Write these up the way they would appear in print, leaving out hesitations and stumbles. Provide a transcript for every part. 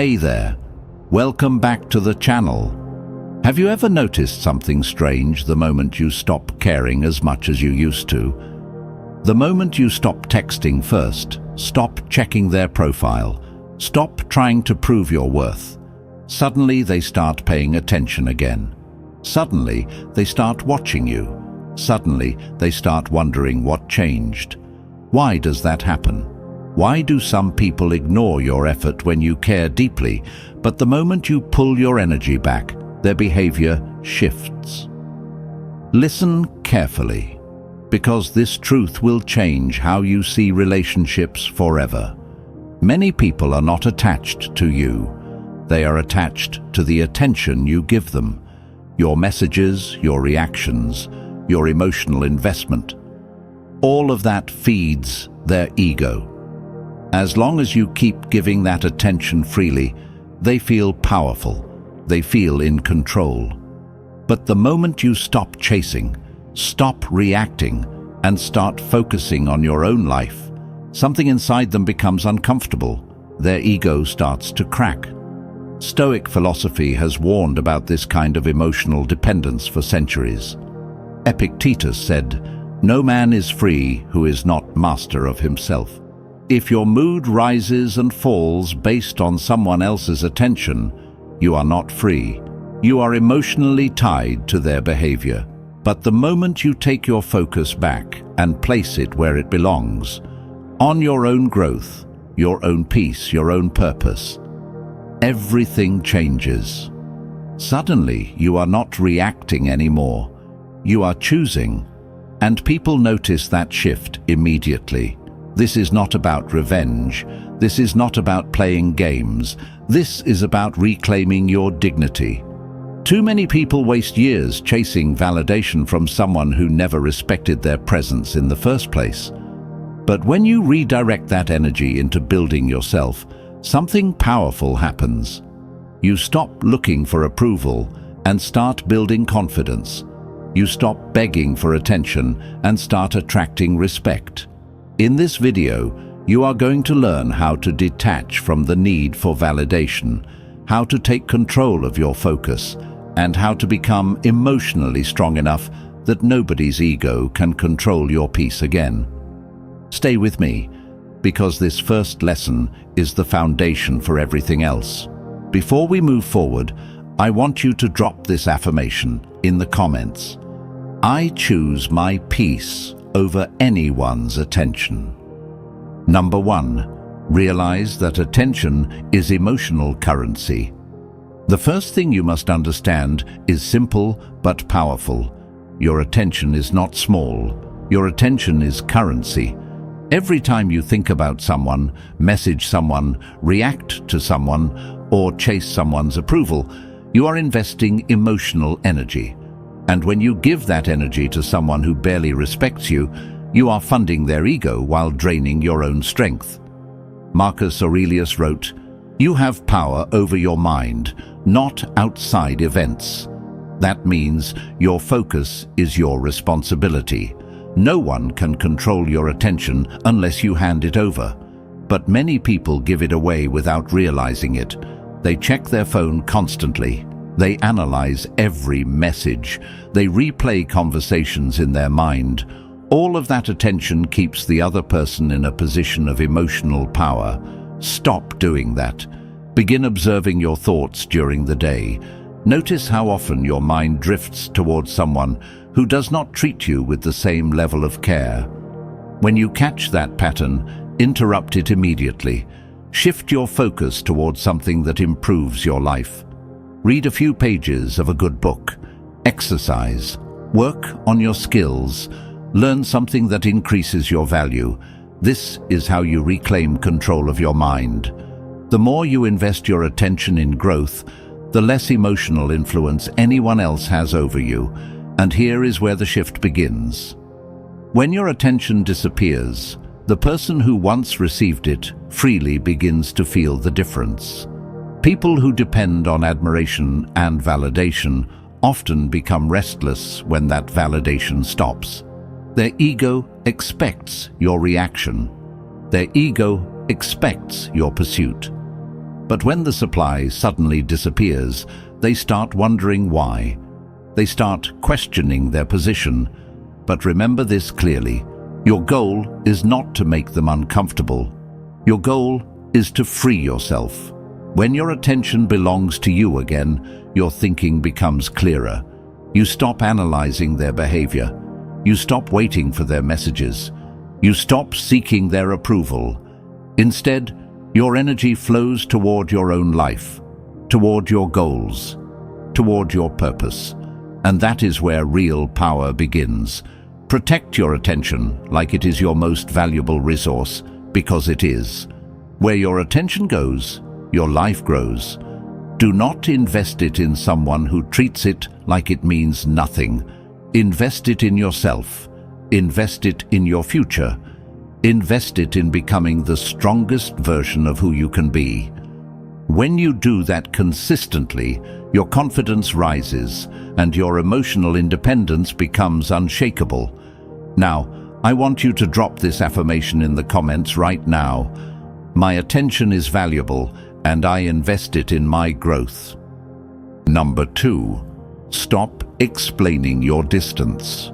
Hey there, welcome back to the channel. Have you ever noticed something strange the moment you stop caring as much as you used to? The moment you stop texting first, stop checking their profile, stop trying to prove your worth, suddenly they start paying attention again. Suddenly they start watching you. Suddenly they start wondering what changed. Why does that happen? Why do some people ignore your effort when you care deeply, but the moment you pull your energy back, their behavior shifts? Listen carefully, because this truth will change how you see relationships forever. Many people are not attached to you. They are attached to the attention you give them, your messages, your reactions, your emotional investment. All of that feeds their ego. As long as you keep giving that attention freely, they feel powerful. They feel in control. But the moment you stop chasing, stop reacting, and start focusing on your own life, something inside them becomes uncomfortable. Their ego starts to crack. Stoic philosophy has warned about this kind of emotional dependence for centuries. Epictetus said, "No man is free who is not master of himself." If your mood rises and falls based on someone else's attention, you are not free. You are emotionally tied to their behavior. But the moment you take your focus back and place it where it belongs, on your own growth, your own peace, your own purpose, everything changes. Suddenly, you are not reacting anymore. You are choosing, and people notice that shift immediately. This is not about revenge. This is not about playing games. This is about reclaiming your dignity. Too many people waste years chasing validation from someone who never respected their presence in the first place. But when you redirect that energy into building yourself, something powerful happens. You stop looking for approval and start building confidence. You stop begging for attention and start attracting respect. In this video, you are going to learn how to detach from the need for validation, how to take control of your focus, and how to become emotionally strong enough that nobody's ego can control your peace again. Stay with me, because this first lesson is the foundation for everything else. Before we move forward, I want you to drop this affirmation in the comments. I choose my peace over anyone's attention. Number 1, realize that attention is emotional currency. The first thing you must understand is simple but powerful. Your attention is not small. Your attention is currency. Every time you think about someone, message someone, react to someone, or chase someone's approval, you are investing emotional energy. And when you give that energy to someone who barely respects you, you are funding their ego while draining your own strength. Marcus Aurelius wrote, "You have power over your mind, not outside events." That means your focus is your responsibility. No one can control your attention unless you hand it over. But many people give it away without realizing it. They check their phone constantly. They analyze every message. They replay conversations in their mind. All of that attention keeps the other person in a position of emotional power. Stop doing that. Begin observing your thoughts during the day. Notice how often your mind drifts towards someone who does not treat you with the same level of care. When you catch that pattern, interrupt it immediately. Shift your focus towards something that improves your life. Read a few pages of a good book. Exercise. Work on your skills. Learn something that increases your value. This is how you reclaim control of your mind. The more you invest your attention in growth, the less emotional influence anyone else has over you. And here is where the shift begins. When your attention disappears, the person who once received it freely begins to feel the difference. People who depend on admiration and validation often become restless when that validation stops. Their ego expects your reaction. Their ego expects your pursuit. But when the supply suddenly disappears, they start wondering why. They start questioning their position. But remember this clearly: your goal is not to make them uncomfortable. Your goal is to free yourself. When your attention belongs to you again, your thinking becomes clearer. You stop analyzing their behavior. You stop waiting for their messages. You stop seeking their approval. Instead, your energy flows toward your own life, toward your goals, toward your purpose. And that is where real power begins. Protect your attention like it is your most valuable resource, because it is. Where your attention goes, your life grows. Do not invest it in someone who treats it like it means nothing. Invest it in yourself. Invest it in your future. Invest it in becoming the strongest version of who you can be. When you do that consistently, your confidence rises and your emotional independence becomes unshakable. Now, I want you to drop this affirmation in the comments right now. My attention is valuable, and I invest it in my growth. Number 2. Stop explaining your distance.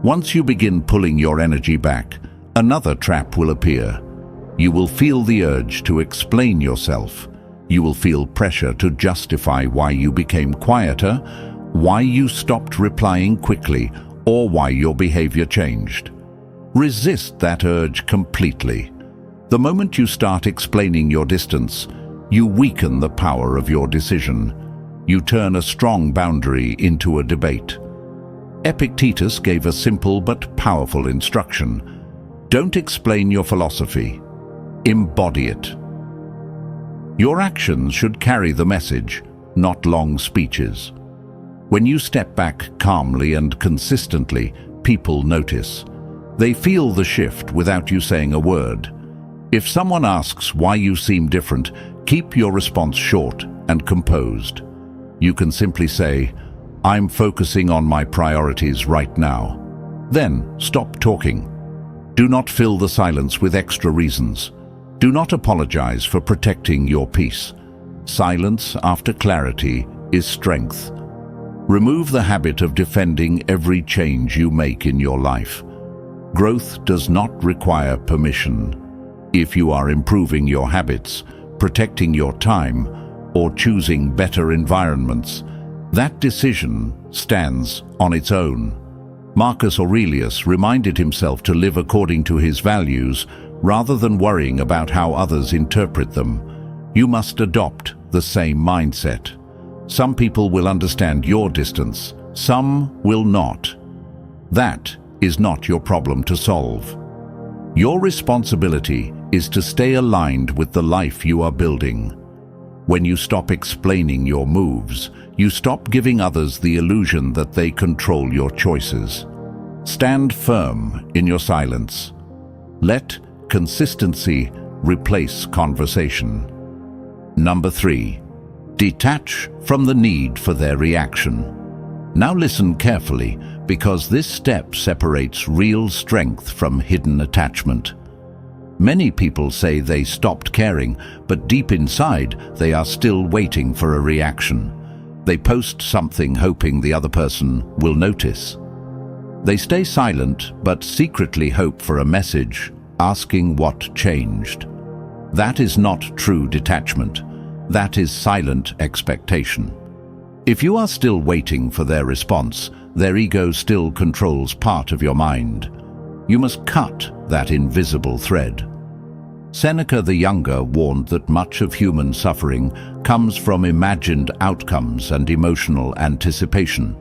Once you begin pulling your energy back, another trap will appear. You will feel the urge to explain yourself. You will feel pressure to justify why you became quieter, why you stopped replying quickly, or why your behavior changed. Resist that urge completely. The moment you start explaining your distance, you weaken the power of your decision. You turn a strong boundary into a debate. Epictetus gave a simple but powerful instruction. Don't explain your philosophy. Embody it. Your actions should carry the message, not long speeches. When you step back calmly and consistently, people notice. They feel the shift without you saying a word. If someone asks why you seem different, keep your response short and composed. You can simply say, "I'm focusing on my priorities right now." Then stop talking. Do not fill the silence with extra reasons. Do not apologize for protecting your peace. Silence after clarity is strength. Remove the habit of defending every change you make in your life. Growth does not require permission. If you are improving your habits, protecting your time, or choosing better environments, that decision stands on its own. Marcus Aurelius reminded himself to live according to his values rather than worrying about how others interpret them. You must adopt the same mindset. Some people will understand your distance, some will not. That is not your problem to solve. Your responsibility is to stay aligned with the life you are building. When you stop explaining your moves, you stop giving others the illusion that they control your choices. Stand firm in your silence. Let consistency replace conversation. Number 3. Detach from the need for their reaction. Now listen carefully, because this step separates real strength from hidden attachment. Many people say they stopped caring, but deep inside, they are still waiting for a reaction. They post something hoping the other person will notice. They stay silent, but secretly hope for a message, asking what changed. That is not true detachment. That is silent expectation. If you are still waiting for their response, their ego still controls part of your mind. You must cut that invisible thread. Seneca the Younger warned that much of human suffering comes from imagined outcomes and emotional anticipation.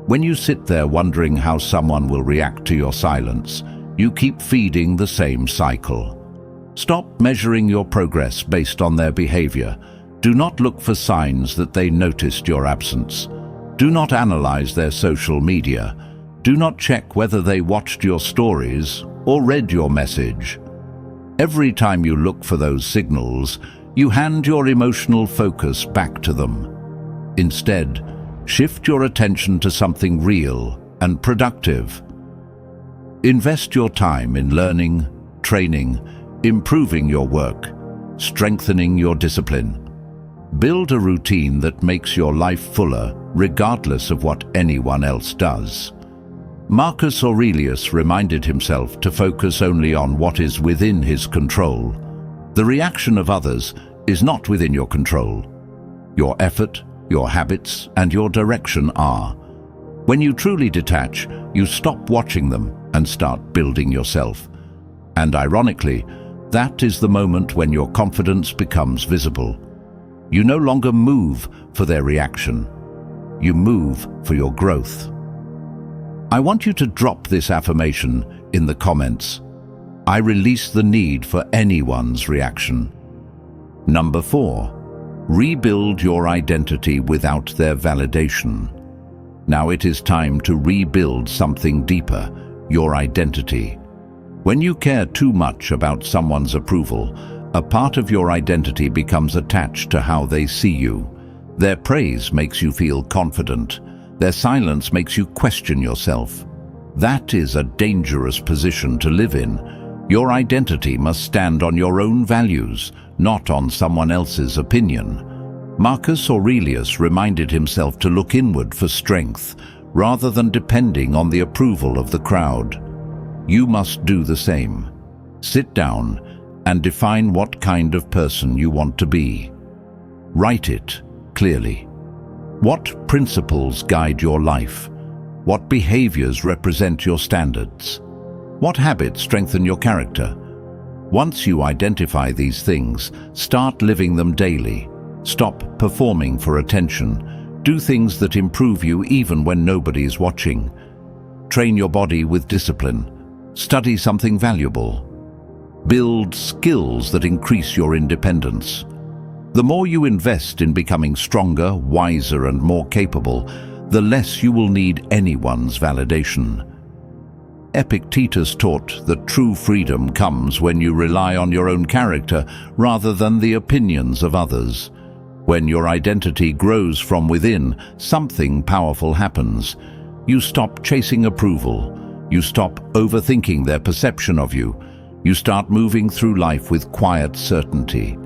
When you sit there wondering how someone will react to your silence, you keep feeding the same cycle. Stop measuring your progress based on their behavior. Do not look for signs that they noticed your absence. Do not analyze their social media. Do not check whether they watched your stories or read your message. Every time you look for those signals, you hand your emotional focus back to them. Instead, shift your attention to something real and productive. Invest your time in learning, training, improving your work, strengthening your discipline. Build a routine that makes your life fuller, regardless of what anyone else does. Marcus Aurelius reminded himself to focus only on what is within his control. The reaction of others is not within your control. Your effort, your habits, and your direction are. When you truly detach, you stop watching them and start building yourself. And ironically, that is the moment when your confidence becomes visible. You no longer move for their reaction. You move for your growth. I want you to drop this affirmation in the comments. I release the need for anyone's reaction. Number 4. Rebuild your identity without their validation. Now it is time to rebuild something deeper, your identity. When you care too much about someone's approval, a part of your identity becomes attached to how they see you. Their praise makes you feel confident. Their silence makes you question yourself. That is a dangerous position to live in. Your identity must stand on your own values, not on someone else's opinion. Marcus Aurelius reminded himself to look inward for strength, rather than depending on the approval of the crowd. You must do the same. Sit down and define what kind of person you want to be. Write it clearly. What principles guide your life? What behaviors represent your standards? What habits strengthen your character? Once you identify these things, start living them daily. Stop performing for attention. Do things that improve you even when nobody is watching. Train your body with discipline. Study something valuable. Build skills that increase your independence. The more you invest in becoming stronger, wiser, and more capable, the less you will need anyone's validation. Epictetus taught that true freedom comes when you rely on your own character rather than the opinions of others. When your identity grows from within, something powerful happens. You stop chasing approval. You stop overthinking their perception of you. You start moving through life with quiet certainty.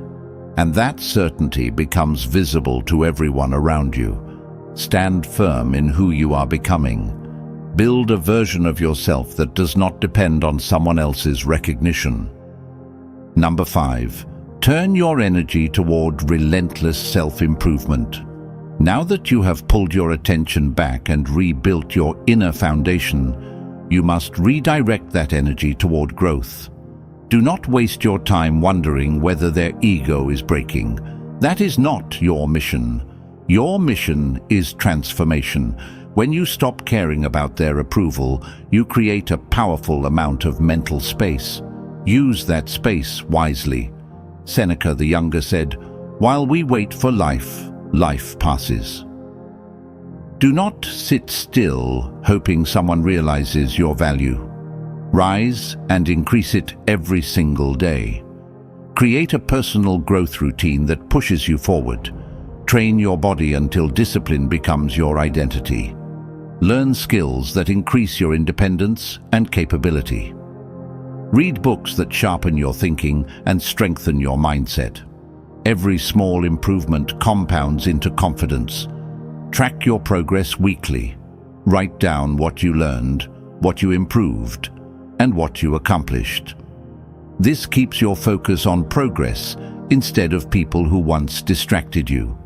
And that certainty becomes visible to everyone around you. Stand firm in who you are becoming. Build a version of yourself that does not depend on someone else's recognition. Number 5. Turn your energy toward relentless self-improvement. Now that you have pulled your attention back and rebuilt your inner foundation, you must redirect that energy toward growth. Do not waste your time wondering whether their ego is breaking. That is not your mission. Your mission is transformation. When you stop caring about their approval, you create a powerful amount of mental space. Use that space wisely. Seneca the Younger said, "While we wait for life, life passes." Do not sit still, hoping someone realizes your value. Rise and increase it every single day. Create a personal growth routine that pushes you forward. Train your body until discipline becomes your identity. Learn skills that increase your independence and capability. Read books that sharpen your thinking and strengthen your mindset. Every small improvement compounds into confidence. Track your progress weekly. Write down what you learned, what you improved, and what you accomplished. This keeps your focus on progress instead of people who once distracted you.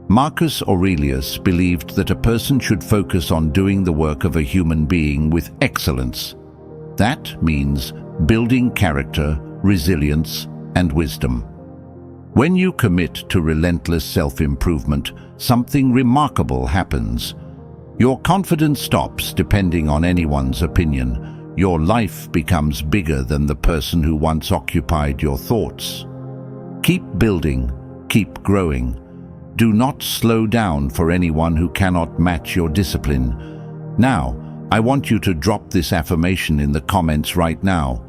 Marcus Aurelius believed that a person should focus on doing the work of a human being with excellence. That means building character, resilience, and wisdom. When you commit to relentless self-improvement, something remarkable happens. Your confidence stops depending on anyone's opinion. Your life becomes bigger than the person who once occupied your thoughts. Keep building, keep growing. Do not slow down for anyone who cannot match your discipline. Now, I want you to drop this affirmation in the comments right now.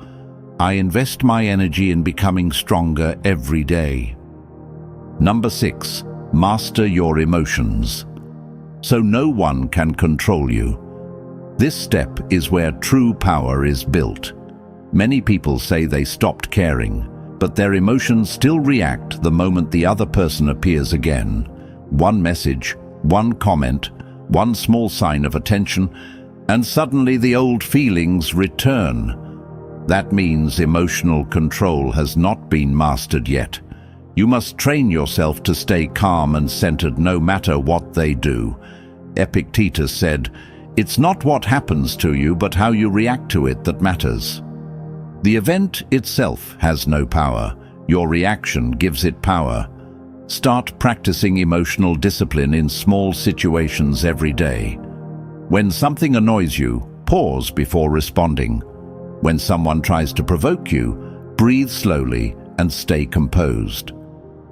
I invest my energy in becoming stronger every day. Number 6. Master your emotions. So no one can control you. This step is where true power is built. Many people say they stopped caring, but their emotions still react the moment the other person appears again. One message, one comment, one small sign of attention, and suddenly the old feelings return. That means emotional control has not been mastered yet. You must train yourself to stay calm and centered no matter what they do. Epictetus said, "It's not what happens to you, but how you react to it that matters." The event itself has no power. Your reaction gives it power. Start practicing emotional discipline in small situations every day. When something annoys you, pause before responding. When someone tries to provoke you, breathe slowly and stay composed.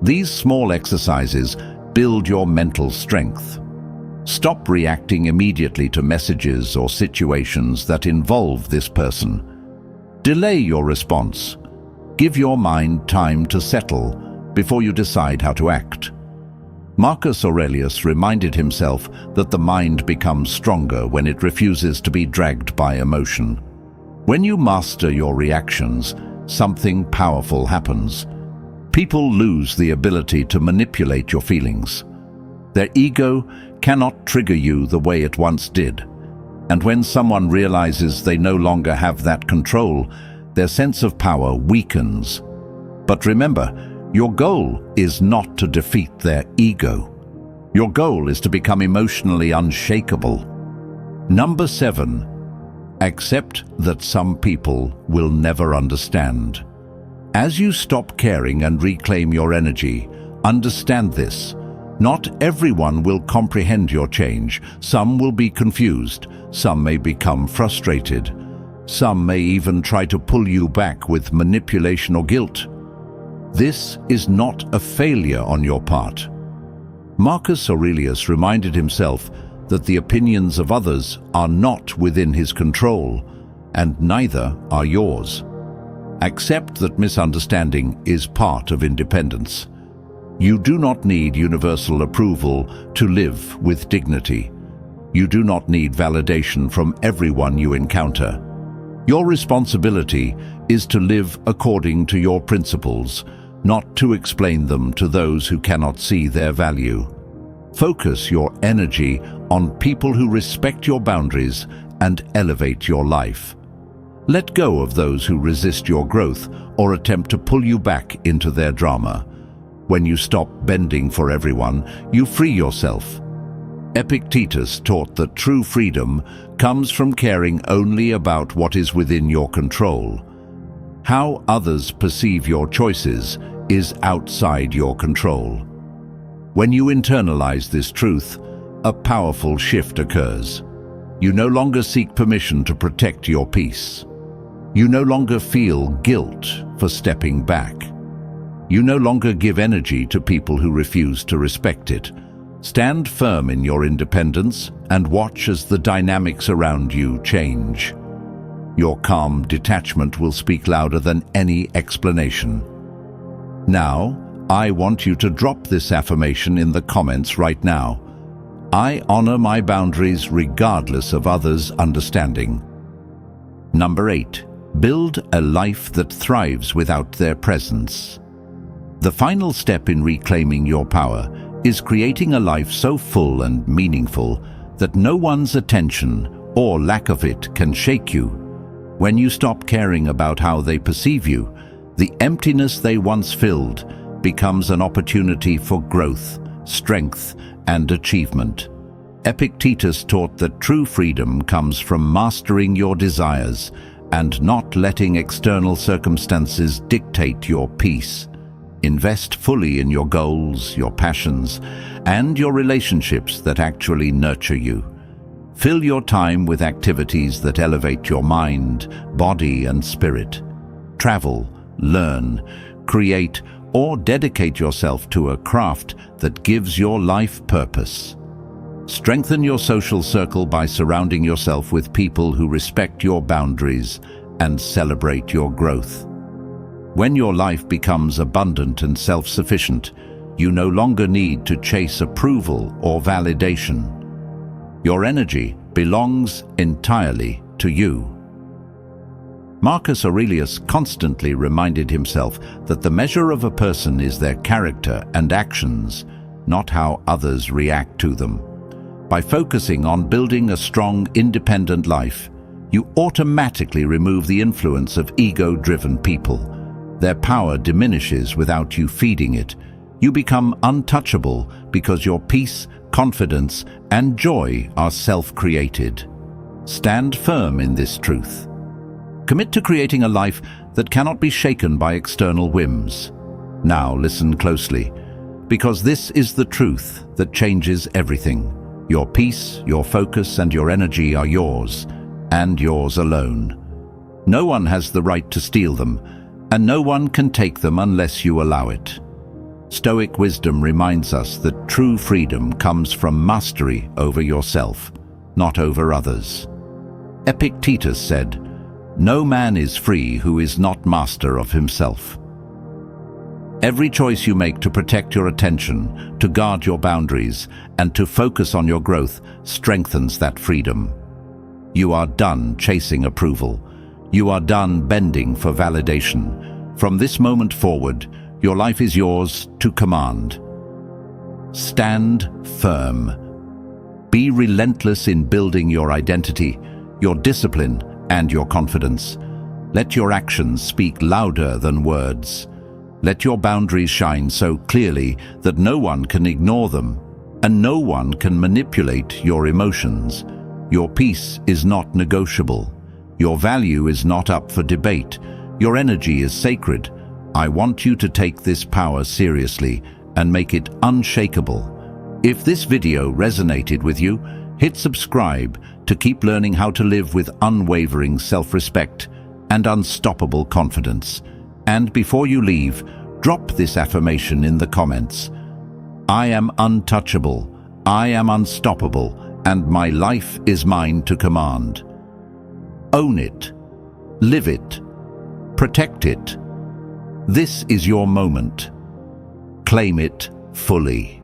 These small exercises build your mental strength. Stop reacting immediately to messages or situations that involve this person. Delay your response. Give your mind time to settle before you decide how to act. Marcus Aurelius reminded himself that the mind becomes stronger when it refuses to be dragged by emotion. When you master your reactions, something powerful happens. People lose the ability to manipulate your feelings. Their ego cannot trigger you the way it once did. And when someone realizes they no longer have that control, their sense of power weakens. But remember, your goal is not to defeat their ego. Your goal is to become emotionally unshakable. Number 7. Accept that some people will never understand. As you stop caring and reclaim your energy, understand this. Not everyone will comprehend your change. Some will be confused. Some may become frustrated. Some may even try to pull you back with manipulation or guilt. This is not a failure on your part. Marcus Aurelius reminded himself that the opinions of others are not within his control, and neither are yours. Accept that misunderstanding is part of independence. You do not need universal approval to live with dignity. You do not need validation from everyone you encounter. Your responsibility is to live according to your principles, not to explain them to those who cannot see their value. Focus your energy on people who respect your boundaries and elevate your life. Let go of those who resist your growth or attempt to pull you back into their drama. When you stop bending for everyone, you free yourself. Epictetus taught that true freedom comes from caring only about what is within your control. How others perceive your choices is outside your control. When you internalize this truth, a powerful shift occurs. You no longer seek permission to protect your peace. You no longer feel guilt for stepping back. You no longer give energy to people who refuse to respect it. Stand firm in your independence and watch as the dynamics around you change. Your calm detachment will speak louder than any explanation. Now, I want you to drop this affirmation in the comments right now. I honor my boundaries regardless of others' understanding. Number 8. Build a life that thrives without their presence. The final step in reclaiming your power is creating a life so full and meaningful that no one's attention or lack of it can shake you. When you stop caring about how they perceive you, the emptiness they once filled becomes an opportunity for growth, strength, and achievement. Epictetus taught that true freedom comes from mastering your desires and not letting external circumstances dictate your peace. Invest fully in your goals, your passions, and your relationships that actually nurture you. Fill your time with activities that elevate your mind, body, and spirit. Travel, learn, create, or dedicate yourself to a craft that gives your life purpose. Strengthen your social circle by surrounding yourself with people who respect your boundaries and celebrate your growth. When your life becomes abundant and self-sufficient, you no longer need to chase approval or validation. Your energy belongs entirely to you. Marcus Aurelius constantly reminded himself that the measure of a person is their character and actions, not how others react to them. By focusing on building a strong, independent life, you automatically remove the influence of ego-driven people. Their power diminishes without you feeding it. You become untouchable because your peace, confidence, and joy are self-created. Stand firm in this truth. Commit to creating a life that cannot be shaken by external whims. Now listen closely, because this is the truth that changes everything. Your peace, your focus, and your energy are yours, and yours alone. No one has the right to steal them, and no one can take them unless you allow it. Stoic wisdom reminds us that true freedom comes from mastery over yourself, not over others. Epictetus said, "No man is free who is not master of himself." Every choice you make to protect your attention, to guard your boundaries, and to focus on your growth strengthens that freedom. You are done chasing approval. You are done bending for validation. From this moment forward, your life is yours to command. Stand firm. Be relentless in building your identity, your discipline, and your confidence. Let your actions speak louder than words. Let your boundaries shine so clearly that no one can ignore them, and no one can manipulate your emotions. Your peace is not negotiable. Your value is not up for debate. Your energy is sacred. I want you to take this power seriously and make it unshakable. If this video resonated with you, hit subscribe to keep learning how to live with unwavering self-respect and unstoppable confidence. And before you leave, drop this affirmation in the comments. I am untouchable, I am unstoppable, and my life is mine to command. Own it, live it, protect it. This is your moment. Claim it fully.